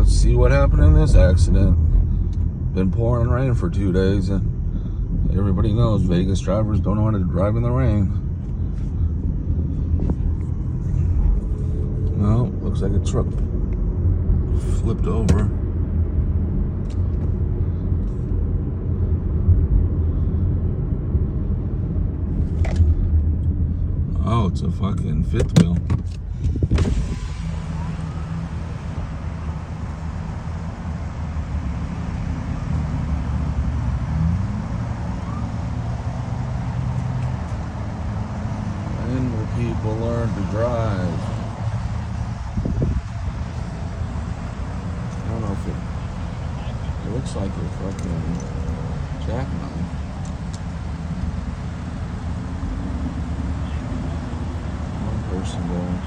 see what happened in this accident. Been pouring rain for 2 days, and everybody knows Vegas drivers don't know how to drive in the rain. Well, looks like a truck flipped over. Oh, it's a fucking fifth wheel. When will people learn to drive? I don't know if it looks like a fucking jackknife. One person going.